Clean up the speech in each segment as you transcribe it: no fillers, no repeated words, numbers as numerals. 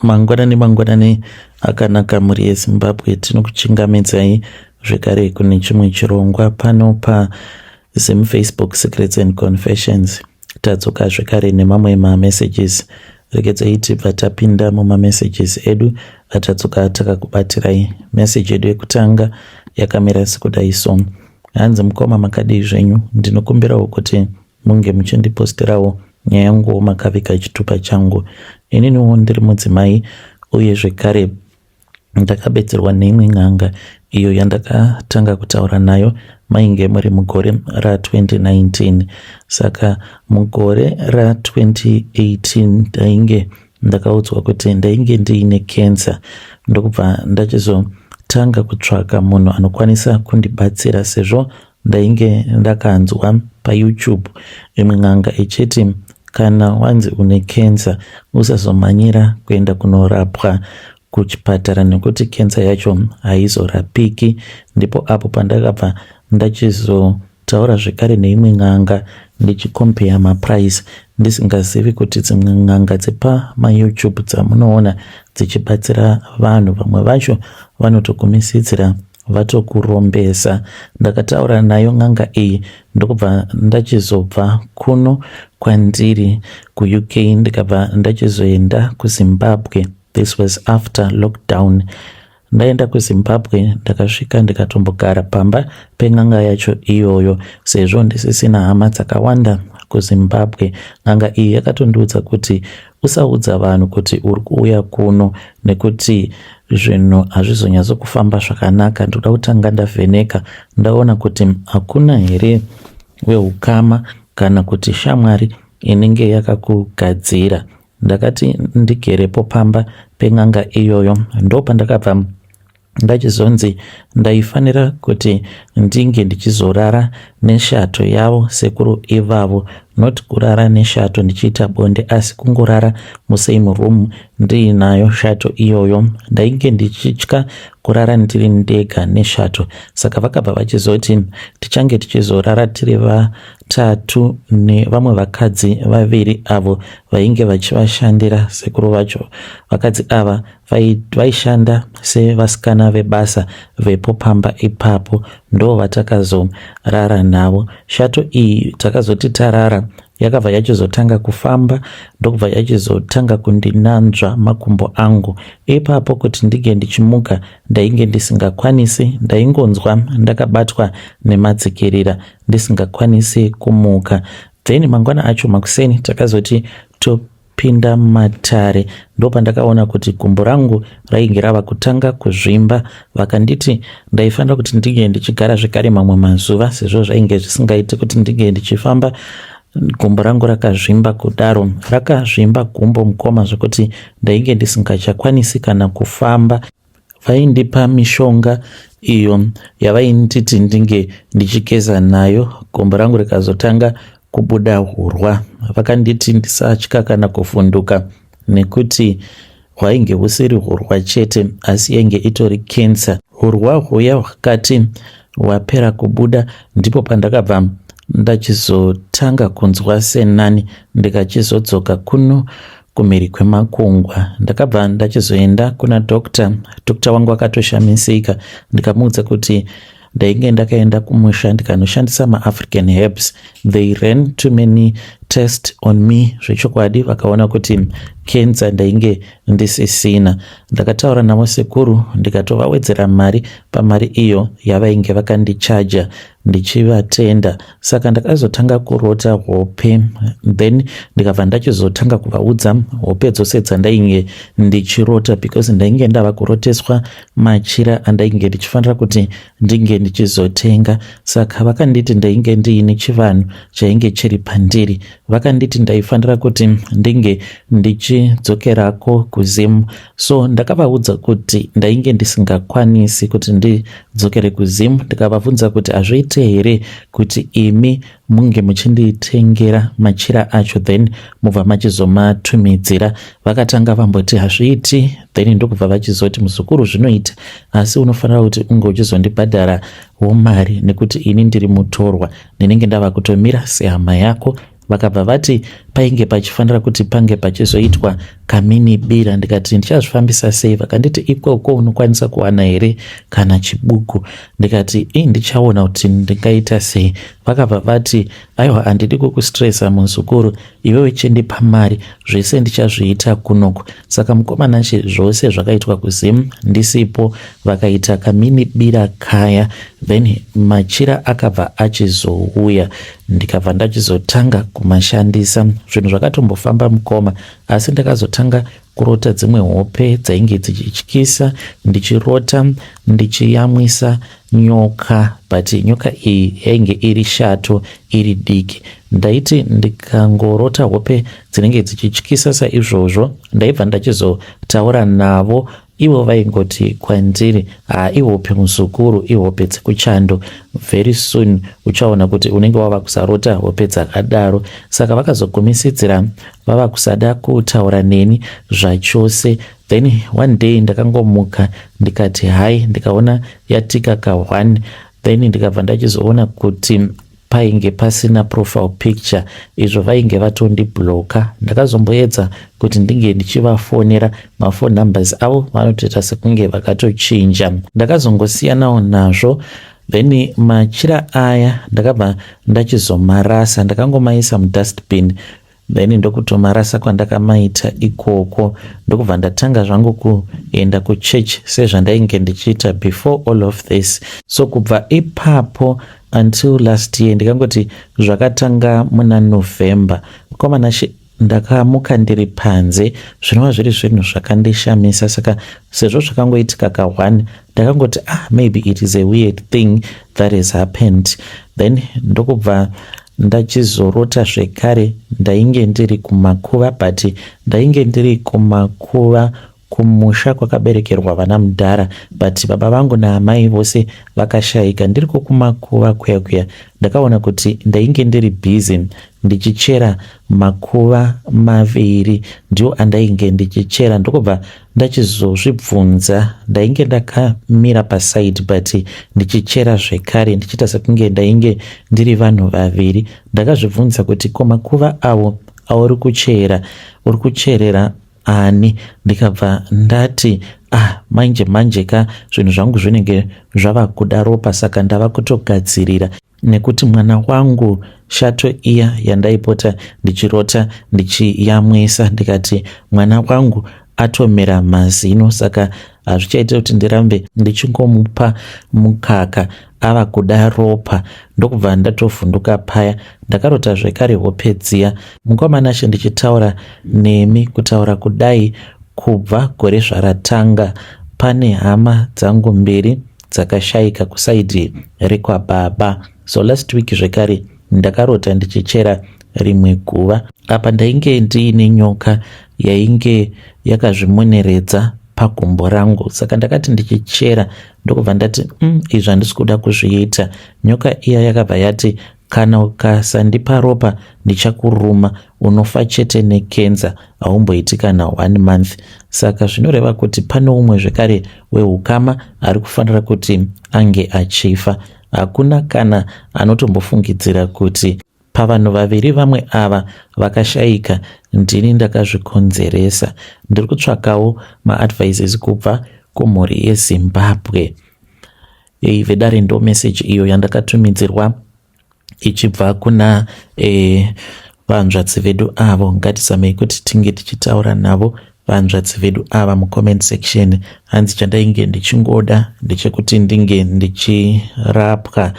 Mangwanani akanaka muri yeZimbabwe, tinokuchingamidzai zvekare kune chimwe chirongwa pano paFacebook Secrets and Confessions. Tadzoka zvekare nemamwe mamessages. Regedzai tibva tapinda mumamessages edu atadzoka takakubatirai. Message yedu yekutanga yakamira sekudai so: hanzi mukoma makadii zvenyu, ndinokumbirawo kuti munge muchindipostirawo nyaya yangu makaviga chitupa changu. Ininiwo ndiri mudzimai uye zvekare ndakabetserwa neimwe n'anga iyo yandakatanga kutaura nayo mainge muri mugore ra2019. Saka mugore ra2018 ndainge ndakaudzwa kuti ndainge ndiine kensa, ndokubva ndachizotanga kutsvaka munhu anokwanisa kundibatsira sezvo ndainge ndakanzwa paYouTube imwe n'anga ichiti kana wanzi une kensa usazomanyira kuenda kunorapwa kuchipatara nekuti kensa yacho haizorapiki. Ndipo apo pandakabva ndachizotaura zvekare neimwe n'anga ndichikompeya maprice, ndisingazivi kuti dzimwe n'anga dzepamaYouTube dzamunoona dzichibatsira vanhu vamwe vacho vanotokumisidzira vatokurombesa. Ndakataura nayo n'anga iyi ndokubva ndachizobva kuno kwandiri kuUK ndikabva ndachizoenda kuZimbabwe. This was after lockdown. Ndaenda kuZimbabwe ndakasvika ndikatombogara pamba pen'anga yacho iyoyo sezvo ndisisina hama dzakawanda kuZimbabwe. N'anga iyi yakatondiudza kuti usaudza vanhu kuti uri kuuya kuno nekuti zvinhu hazvizonyatsokufamba zvakanaka. Ndoda kutanga ndavheneka ndaona kuti hakuna here wehukama kana kuti shamwari inenge yakakugadzira. Ndakati ndigerepo pamba pen'anga iyoyo, ndo pandakabva ndachizonzi ndaifanira kuti ndinge ndichizorara neshato yavo sekuru ivavo, not kurara neshato ndichiita bonde asi kungorara musame room ndiinayo shato iyoyo. Ndainge ndichitya kurara ndiri ndega neshato, saka vakabva vachizoti tichange tichizorara tiri vatatu nevamwe vakadzi vaviri avo vainge vachivashandira sekuru vacho. Vakadzi ava vaishanda sevasikana vebasa vepo pamba ipapo, ndo vatakazorara navo. Shato iyi takazoti tarara yakabva yachizotanga kufamba ndokubva yachizotanga kundinanzva makumbo angu. Ipapo kuti ndige ndichimuka ndainge ndisingakwanisi, ndaingonzwa ndakabatwa nemadzikirira ndisingakwanisi kumuka. Then mangwana acho makuseni takazoti topinda matare, ndo pandakaona kuti gumbo rangu rainge rava kutanga kuzvimba. Vakanditi ndaifanira kuti ndige ndichigara zvekare mamwe mazuva sezvo zvainge zvisingaiti kuti ndige ndichifamba. Gumbo rangu rakazvimba kudaro, rakazvimba gumbo mukoma zvekuti ndainge ndisingachakwanisi kana kufamba. Vaindipa mishonga iyo yavainditi ndinge ndichigeza nayo, gumbo rangu rikazotanga kubuda hurwa. Vakanditi ndisatya kana kuvhunduka nekuti hwainge husiri hurwa chete asi yainge itori kensa. Hurwa huya hwakati hwapera kubuda ndipo pandakabva ndachizotanga kunzwa senani ndikachizodzoka kuno kumhiri kwemakungwa. Ndakabva ndachizoenda kuna dokta wangu akatoshamisika. Ndikamuudza kuti ndainge ndakaenda kumusha ndikanoshandisa maAfrican herbs. They ran too many tests on me. Zvechokwadi vakaona kuti kensa ndainge ndisisina. Ndakataura navo sekuru ndikatovawedzera mari pamari iyo yavainge vakandichaja ndichivatenda. Saka ndakazotanga kurota hope, then ndikabva ndachizotanga kuvaudza hope dzose dzandainge ndichirota because ndainge ndava kuroteswa machira andainge ndichifanira kuti ndinge ndichizotenga. Saka vakanditi ndainge ndiine chivanhu chainge chiri pandiri. Vakanditi ndaifanira kuti ndinge ndichidzokerako kuZimu. So ndakavaudza kuti ndainge ndisingakwanisi kuti ndidzokere kuZimu. Ndikavabvunza kuti hazviite here kuti imi munge muchinditengera machira acho then mubva machizomatumidzira. Vakatanga vamboti hazviiti, then ndokubva vachizoti muzukuru zvinoita asi unofanira kuti unge uchizondibhadhara mari nekuti ini ndiri mutorwa, ndinenge ndava kutomira sehama yako. Vakabva vati painge pachifanira kuti pange pachizoitwa kaminibira. Ndikati ndichazvifambisa sei? Vakanditi ikoko unokwanisa kuwana here kana chibuku. Ndikati ndichaona kuti ndingaita sei. Vakabva vati aiwa, handidi kukustresa muzukuru, iwewe chendipa mari, zvese ndichazviita kunoko. Saka mukomana zvose zvakaitwa kuZim ndisipo, vakaita kaminibira kaya, then Machira akabva achizouya, ndikabva ndachizotanga kumashandisa. Zvinhu zvakatombofamba mukoma, asi ndakazotanga kurota dzimwe hope dzainge dzichityisa, ndichirota ndichiyamwisa nyoka, but nyoka iyi yainge iri shato, iri diki. Ndaiti ndikangorota hope dzinenge dzichityisa saizvozvo, ndaibva ndachizotaura navo, ivo vaingoti kwandiri, ihope muzukuru, ihope dzekuchando, very soon uchaona kuti unenge wava kusarota hope dzakadaro. Saka vakazogumisidzira vava kusada kutaura neni zvachose. Then one day ndakangomuka ndikati hai, ndikaona yatika ka1, then ndikabva ndachizoona kuti painge pasina profile picture, izvo vainge vatondibloka. Ndakazomboedza kuti ndinge ndichivafonera, mafone numbers avo vanotoita sekunge vakatochinja. Ndakazongosiyanawo nazvo. Then Machira aya ndakabva ndachizomarasa, ndakangomaisa mudustbin, then ndokutomarasa kwandakamaita ikoko. Ndokubva ndatanga zvangu kuenda kuchurch sezvandainge ndichiita before all of this. So kubva ipapo until last year, ndikangoti zvakatanga muna November, mukomana ndakamuka ndiri panze, zvinova zviri zvinhu zvakandishamisa. Saka sezvo zvakangoitika ka1, ndakangoti maybe it is a weird thing that has happened. Then ndokubva ndachizorota zvekare ndainge ndiri kumakuva, but ndainge ndiri kumakuva kumusha kwakaberekerwa vana mudhara, but baba vangu naamai vose vakashayika. Ndiriko kumakuva kuya ndakaona kuti ndainge ndiri busy ndichichera makuva maviri, ndio andainge ndichichera. Ndokubva ndachizozvibvunza, ndainge ndakamira paside but ndichichera zvekare, ndichiita sekunge ndainge ndiri vanhu vaviri. Ndakazvibvunza kuti ko makuva avo auri kuchera, uri kucherera ani? Ndikabva ndati manje ka zvinhu zvangu zvinenge zvava kuda ropa, saka ndava kutogadzirira, nekuti mwana wangu shato iya yandaipota ndichirota ndichiyamwisa, ndikati mwana wangu atomera mazino, saka hazvichaita kuti ndirambe ndichingomupa mukaka, ava kuda ropa. Ndokubva ndatovhunduka paya, ndakarota zvekare hope dziya. Mukomana ndichitaura nemi kutaura kudai kubva gore zvaratanga. Pane hama dzangu mbiri dzakashayika kusaidhi rekwababa. So last week zvekare ndakarota ndichichera rimwe guva, apa ndainge ndiine nyoka yainge yakazvimoneredza pagumbo rangu. Saka ndakati ndichichera, ndokubva ndati izvi handisi kuda kuzviita. Nyoka iya yakabva yati kana ukasandipa ropa ndichakuruma, unofa chete nekenza, haumboiti kana 1 month. Saka zvinoreva kuti pane umwe zvekare wehukama ari kufanira kuti ange achifa. Hakuna kana anotombofungidzira kuti pavanhu vaviri vamwe ava vakashayika ndini ndakazvikonzeresa. Ndiri kutsvakawo maadvices kubva kumhuri yeZimbabwe. Vedare ndo message iyo yandakatumidzirwa ichibva kuna vanzvadzi vedu avo. Ngatizamei kuti tinge tichitaura navo vanzvadzi vedu ava mucomment section. Hanzi chandainge ndichingoda ndechekuti ndinge ndichirapwa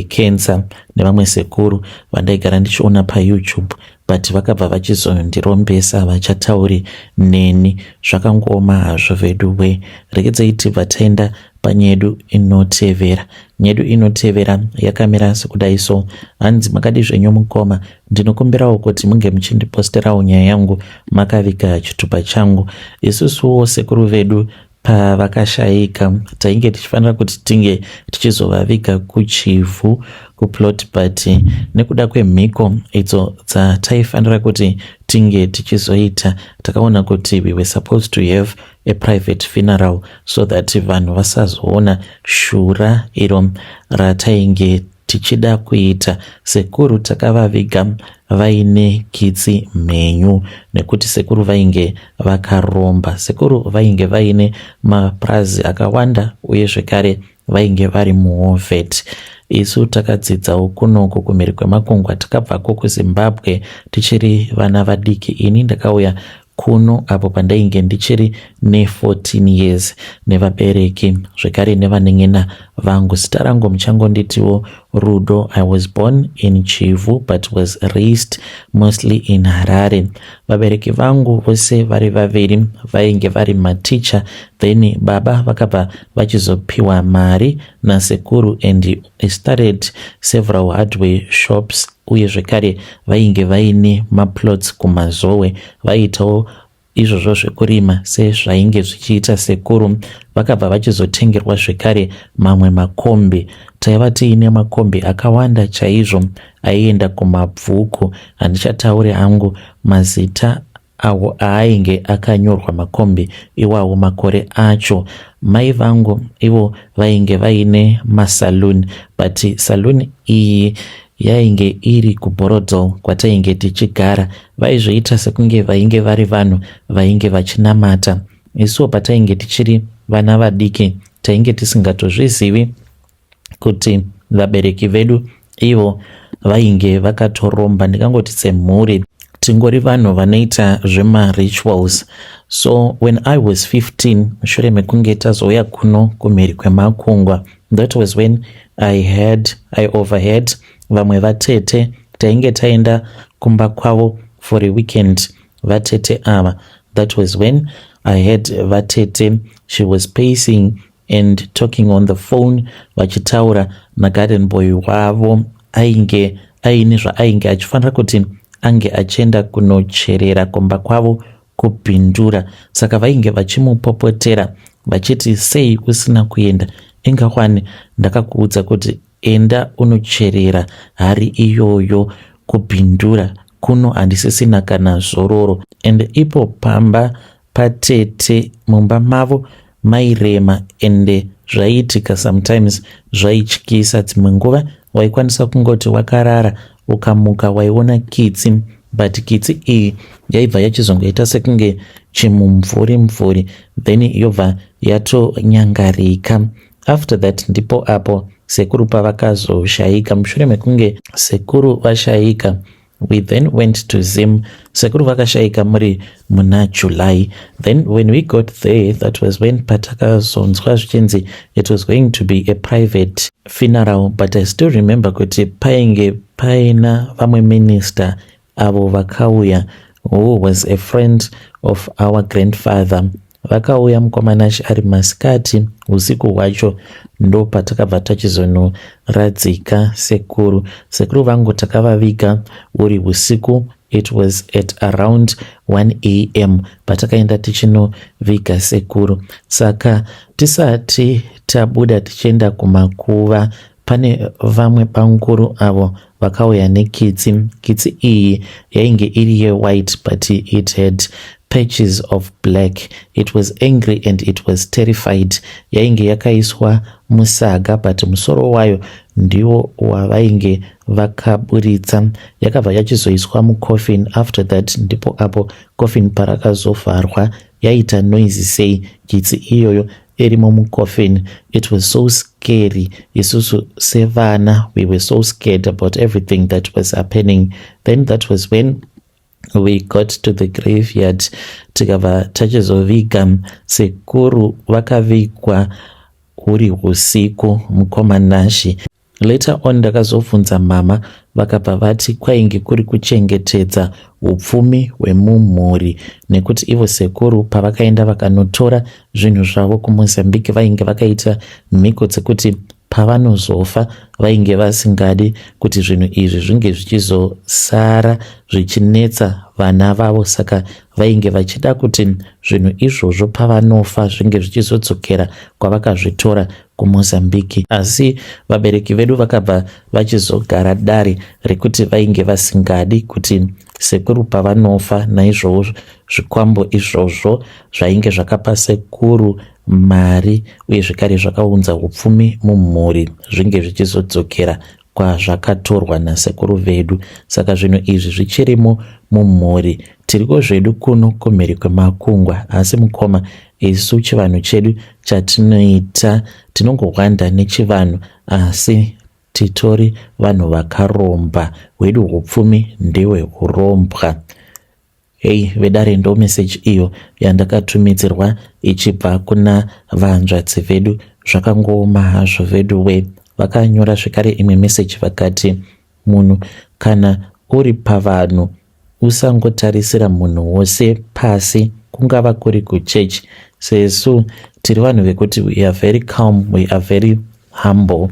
cancer nevamwe sekuru vandaigara ndichiona paYouTube, but vakabva vachizondirombesa, vachatauri neni. Zvakangoma hazvo vedu we. Regedzai tibva taenda panyedu inotevera. Nyedu inotevera yakamira sekudai so. Hanzi makadi zvenyu mukoma, ndinokumbirawo kuti munge muchindiposterawo nyaya yangu makaviga chitupa changu. Isusuwo sekuru vedu pavakashayika tainge tichifanira kuti tinge tichizovaviga kuchivhu kuplot, but nekuda kwemhiko idzo dzataifanira kuti tinge tichizoita, takaona kuti we were supposed to have a private funeral so that vanhu vasazoona shura iro ratainge tichida kuita. Sekuru takavaviga vaine kitsi mhenyu nekuti sekuru vainge vakaromba. Sekuru vainge vaine mapurazi akawanda uye zvekare vainge vari muOvet. Isu takadzidzawo kunoko kumhiri kwemakungwa, takabvako kuZimbabwe tichiri vana vadiki. Ini ndakauya kuno apo pandainge ndichiri ne14 years nevabereki zvekare nevanen'ena vangu. Zita rangu muchangonditiwo Rudo. I was born in Chivu but was raised mostly in Harare. Vabereki vangu vose vari vaviri vainge vari maticha, then baba vakabva vachizopiwa mari nasekuru and started several hardware shops uye zvekare vainge vaine maplots kumazowe. Vaitawo izvozvo zvekurima sezvainge zvichiita sekuru. Vakabva vachizotengerwa zvekare mamwe makombi. Taiva tiine makombi akawanda chaizvo aienda kumabvuku. Handichatauri hangu mazita awo ainge akanyorwa makombi iwawo makore acho. Mai vangu ivo vainge vaine masaluni, but saluni iyi yainge iri kuBorodal kwatainge tichigara. Vaizvoita sekunge vainge vari vanhu vainge vachinamata. Isuwo patainge tichiri vana vadiki tainge tisingatozvizivi kuti vabereki vedu ivo vainge vakatoromba. Ndingangoti semhuri tingori vanhu vanoita zvema-rituals. So when I was 15, mushure mekunge tazouya kuno kumhiri kwemakungwa, that was when I overheard vamwe vatete tainge taenda kumba kwavo for a weekend. Vatete ava, that was when I heard vatete, she was pacing and talking on the phone vachitaura nagarden boy wavo ainge aine zvaainge achifanira kuti ange achienda kunocherera kumba kwavo kubhindura. Saka vainge vachimupopotera vachiti, sei usina kuenda? Ingawani ndakakuudza kuti enda unocherera hari iyoyo kubhindura, kuno handisisina kana zororo. And ipo pamba patete mumba mavo mairema ende zvaiitika sometimes zvaityisa. Dzimwe nguva waikwanisa kungoti wakarara ukamuka waiona kitsi, but kitsi iyi yaibva yachizongoita sekunge chimumvuri then yobva yatonyangarika. After that ndipo apo sekuru pavakazoshaika. Mushure mekunge sekuru vashaika, we then went to Zim. Sekuru vakashaika muri muna July. Then when we got there, that was when patakazonzwa zvichinzi it was going to be a private funeral. But I still remember kuti painge paina vamwe minister avo vakauya, who was a friend of our grandfather. Vakauya mukomanashi ari masikati, usiku hwacho ndo patakabva tachizonoradzika sekuru. Sekuru vangu takavaviga uri usiku. It was at around 1 a.m. patakaenda tichinoviga sekuru. Saka tisati tabuda tichienda kumakuva, pane vamwe panguru avo vakauya nekitsi. Kitsi iyi yainge iri ye-white but it had patches of black. It was angry and it was terrified. Yainge yakaiswa musaga but musoro wayo ndiwo wavainge vakaburitsa. Yakabva yachizoiswa mucoffin. After that ndipo apo coffin parakazovharwa yaita noise sei kitsi iyoyo irimo mucoffin. It was so scary. Isusu sevana, we were so scared about everything that was happening. Then that was when we got to the graveyard. Tikabva tachizoviga sekuru. Vakavigwa huri usiku mukomanashi. Later on ndakazobvunza mama, vakabva vati kwainge kuri kuchengetedza upfumi hwemumhuri, nekuti ivo sekuru pavakaenda vakanotora zvinhu zvavo kuMozambique vainge vakaita mhiko dzekuti pavanozofa vainge vasingadi kuti zvinhu izvi zvinge zvichizosara zvichinetsa vana vavo. Saka vainge vachida kuti zvinhu izvozvo pavanofa zvinge zvichizodzokera kwavakazvitora kuMozambique. Asi vabereki vedu vakabva vachizogara dare rekuti vainge vasingadi kuti sekuru pavanofa, naizvozvo zvikwambo izvozvo zvainge zvakapa sekuru mari uye zvekare zvakaunza upfumi mumhuri zvinge zvichizodzokera kwazvakatorwa nasekuru vedu. Saka zvinhu izvi zvichirimo mumhuri, tiriko zvedu kuno kumhiri kwemakungwa, asi mukoma isu chivanhu chedu chatinoita tinongohwanda nechivanhu, asi titori vanhu vakaromba, hwedu hupfumi ndehwe hurombwa. Hei vedare, ndo meseji iyo yandakatumidzirwa ichibva kuna vanzvadzi vedu. Zvakangooma hazvo vedu we. Vakanyora zvekare imwe meseji vakati, munhu kana uri pavanhu usangotarisira munhu wose pasi, kungava kuri kuchechi. Sesu tiri vanhu vekuti we are very calm, we are very humble,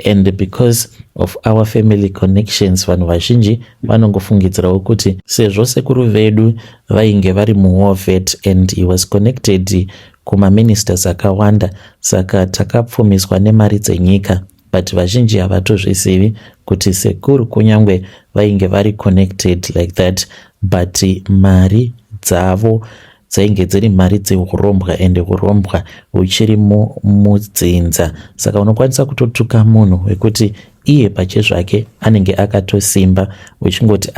and because of our family connections vanhu vazhinji vanongofungidzirawo kuti sezvo sekuru vedu vainge vari muWarvet and he was connected kumaministers akawanda, saka takapfumiswa nemari dzenyika. But vazhinji havatozvizivi kuti sekuru kunyange vainge vari connected like that, but mari dzavo dzainge dziri mari dzehurombwa, and hurombwa huchiri mudzinza. Saka unokwanisa kutotuka munhu wekuti iye pachezvake anenge akatosimba, uchingoti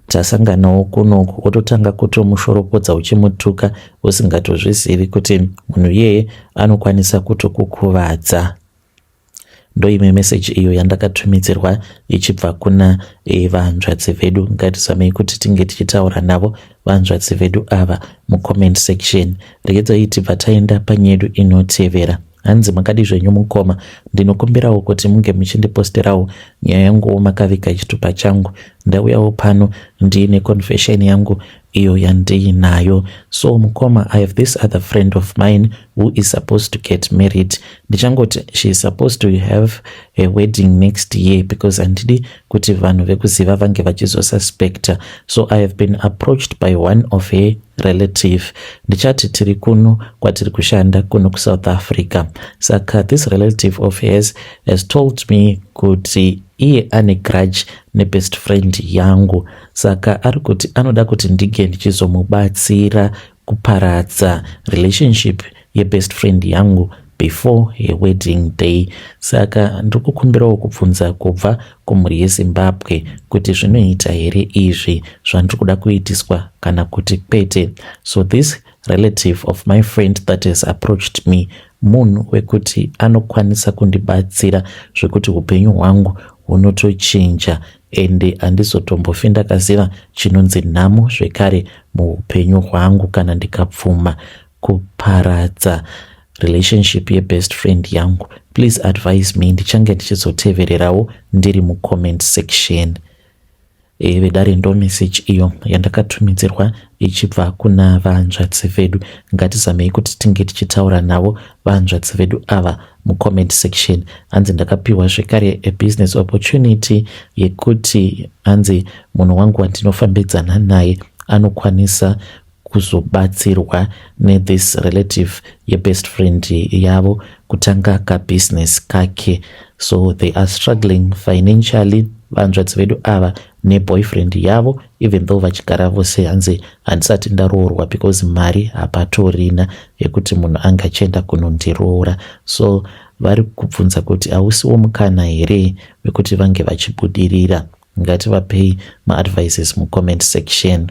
tasanganawo kunoku, ototanga kutomushoropodza uchimutuka usingatozvizivi kuti munhu iyeye anokwanisa kutokukuvadza. Ndo imwe meseji iyo yandakatumidzirwa ichibva kuna vanzvadzi vedu. Ngatizamei kuti tinge tichitaura navo vanzvadzi vedu ava mucomment section. Regedzai tibva taenda panyedu inotevera. Hanzi makadi zvenyu mukoma, ndinokumbirawo kuti munge muchindiposterawo nyaya yangu makaviga chitupa changu. Ndauyawo pano ndine confession yangu iyo yandiinayo. So mukoma, I have this other friend of mine who is supposed to get married. Ndichangoti she is supposed to have a wedding next year because andidi kuti vanhu vekuziva vange vachizosuspecta. So I have been approached by one of her relative. Ndichati tiri kuno kwatiri kushanda kuno kuSouth Africa. Saka this relative of hers has told me kuti iye ane grudge nebest friend yangu, saka ari kuti anoda kuti ndige ndichizomubatsira kuparadza relationship yebest friend yangu before her wedding day. Saka ndikukumbirawo kubvunza kubva kumhuri yeZimbabwe kuti zvinoita here izvi zvandiri kuda kuitiswa kana kuti kwete. So this relative of my friend that has approached me munhu wekuti anokwanisa kundibatsira zvekuti upenyu hwangu hunotochinja, ende handizotombofi ndakaziva chinonzi nhamo zvekare muupenyu hwangu kana ndikapfuma kuparadza relationship yebest friend yangu. Please advise me. Ndichange ndichizotevererawo ndiri mucomment section. Vedare, ndo message iyo yandakatumidzirwa ichibva kuna vanzvadzi vedu. Ngatizamei kuti tinge tichitaura navo vanzvadzi vedu ava mucomment section. Hanzi ndakapiwa zvekare a business opportunity yekuti hanzi munhu wangu wandinofambidzana naye anokwanisa kuzobatsirwa nethis relative yebest friend yavo kutanga kabusiness kake. So they are struggling financially, vanzvadzi vedu ava neboyfriend yavo, even though vachigara vose hanzi handisati ndaroorwa because mari hapatorina yekuti munhu angachienda kunondiroora. So vari kubvunza kuti hausiwo mukana here wekuti vange vachibudirira. Ngativapei maadvices mucomment section.